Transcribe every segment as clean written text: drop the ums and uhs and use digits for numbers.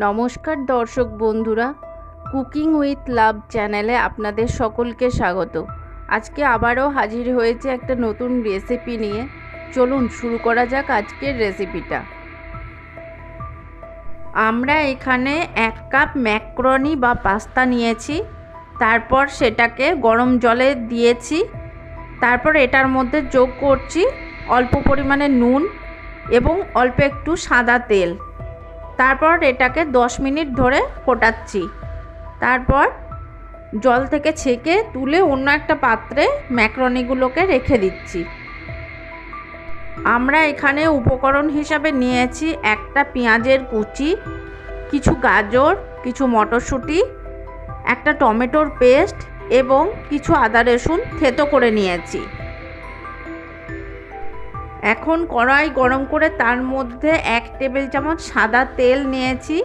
নমস্কার দর্শক বন্ধুরা, কুকিং উইথ লাভ চ্যানেলে আপনাদের সকলকে স্বাগত। আজকে আবারও হাজির হয়েছে একটা নতুন রেসিপি নিয়ে। চলুন শুরু করা যাক আজকের রেসিপিটা। আমরা এখানে 1 কাপ ম্যাক্রনি বা পাস্তা নিয়েছি। তারপর সেটাকে গরম জলে দিয়েছি। তারপর এটার মধ্যে যোগ করছি অল্প পরিমাণে নুন এবং অল্প একটু সাদা তেল। তারপর এটাকে 10 মিনিট ধরে ফোটাচ্ছি। তারপর জল থেকে ছেঁকে তুলে অন্য একটা পাত্রে ম্যাক্রনিগুলোকে রেখে দিচ্ছি। আমরা এখানে উপকরণ হিসাবে নিয়েছি একটা পেঁয়াজের কুচি, কিছু গাজর, কিছু মটরশুঁটি, একটা টমেটোর পেস্ট এবং কিছু আদা রসুন থেতো করে নিয়েছি। এখন কড়াই গরম করে তার মধ্যে 1 টেবিল চামচ সাদা তেল নিয়েছি।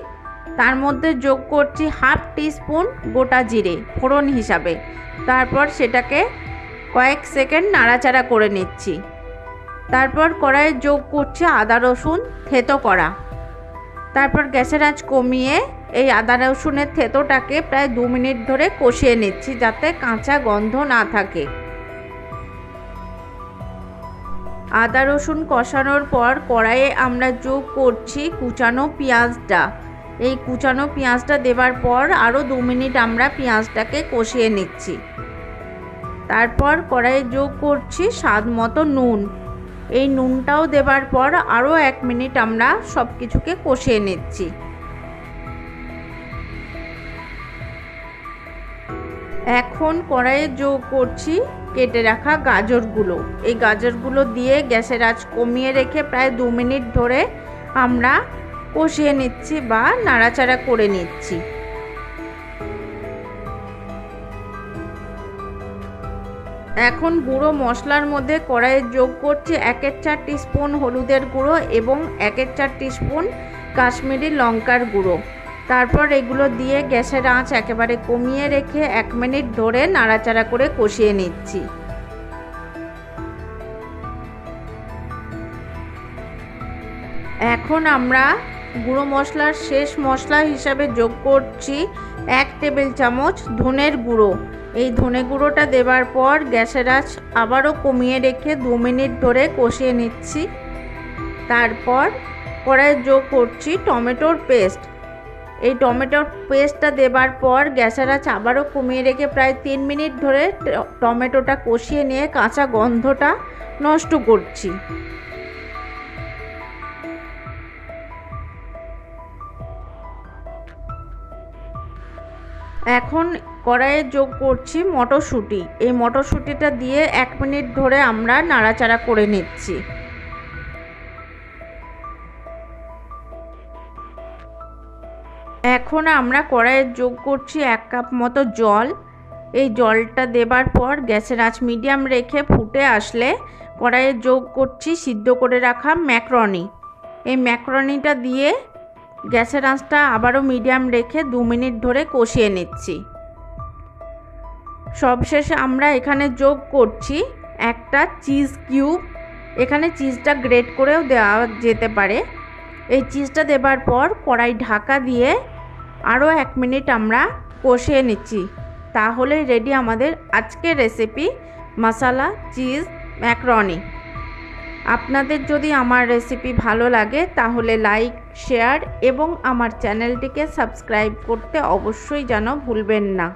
তার মধ্যে যোগ করছি হাফ টিস্পুন গোটা জিরে ফোড়ন হিসাবে। তারপর সেটাকে কয়েক সেকেন্ড নাড়াচাড়া করে নিচ্ছি। তারপর কড়াইয়ে যোগ করছি আদা রসুন থেতো করা। তারপর গ্যাসের আঁচ কমিয়ে এই আদা রসুনের থেতোটাকে প্রায় 2 মিনিট ধরে কষিয়ে নিচ্ছি, যাতে কাঁচা গন্ধ না থাকে। আদা রসুন কষানোর পর কড়াইয়ে আমরা যোগ করছি কুচানো পেঁয়াজটা। এই কুচানো পেঁয়াজটা দেওয়ার পর আরও 2 মিনিট আমরা পেঁয়াজটাকে কষিয়ে নিচ্ছি। তারপর কড়াইয়ে যোগ করছি স্বাদ মতো নুন। এই নুনটাও দেওয়ার পর আরও 1 মিনিট আমরা সব কিছুকে কষিয়ে নিচ্ছি। এখন কড়াইয়ে যোগ করছি কেটে রাখা গাজরগুলো। এই গাজরগুলো দিয়ে গ্যাসের আঁচ কমিয়ে রেখে প্রায় 2 মিনিট ধরে আমরা কষিয়ে নিচ্ছি বা নাড়াচাড়া করে নিচ্ছি। এখন গুঁড়ো মশলার মধ্যে কড়াইয়ে যোগ করছি 1/4 টিস্পুন হলুদের গুঁড়ো এবং 1/4 টিস্পুন কাশ্মীরি লঙ্কার গুঁড়ো। তারপর এগুলো দিয়ে গ্যাসের আঁচ একেবারে কমিয়ে রেখে 1 মিনিট ধরে নাড়াচাড়া করে কষিয়ে নিচ্ছি। এখন আমরা গুঁড়ো মশলার শেষ মশলা হিসাবে যোগ করছি 1 টেবিল চামচ ধনের গুঁড়ো। এই ধনে গুঁড়োটা দেওয়ার পর গ্যাসের আঁচ আবারও কমিয়ে রেখে 2 মিনিট ধরে কষিয়ে নিচ্ছি। তারপর কড়াইয়ে যোগ করছি টমেটোর পেস্ট। এই টমেটোর পেস্টটা দেওয়ার পর গ্যাসের আঁচ আবারও কমিয়ে রেখে প্রায় 3 মিনিট ধরে টমেটোটা কষিয়ে নিয়ে কাঁচা গন্ধটা নষ্ট করছি। এখন কড়াইয়ে যোগ করছি মটরশুঁটি। এই মটরশুঁটিটা দিয়ে 1 মিনিট ধরে আমরা নাড়াচাড়া করে নিচ্ছি। এখন আমরা কড়াইয়ে যোগ করছি 1 কাপ মতো জল। এই জলটা দেবার পর গ্যাসের আঁচ মিডিয়াম রেখে ফুটে আসলে কড়াইয়ে যোগ করছি সিদ্ধ করে রাখা ম্যাক্রনি। এই ম্যাক্রনিটা দিয়ে গ্যাসের আঁচটা আবারও মিডিয়াম রেখে 2 মিনিট ধরে কষিয়ে নিচ্ছি। সবশেষে আমরা এখানে যোগ করছি একটা চিজ কিউব। এখানে চিজটা গ্রেট করেও দেওয়া যেতে পারে। এই চিজটা দেবার পর কড়াই ঢাকা দিয়ে আরও 1 মিনিট আমরা কষিয়ে নিচ্ছি। তাহলেই রেডি আমাদের আজকের রেসিপি মশলা চিজ ম্যাক্রনি। আপনাদের যদি আমার রেসিপি ভালো লাগে তাহলে লাইক, শেয়ার এবং আমার চ্যানেলটিকে সাবস্ক্রাইব করতে অবশ্যই যেন ভুলবেন না।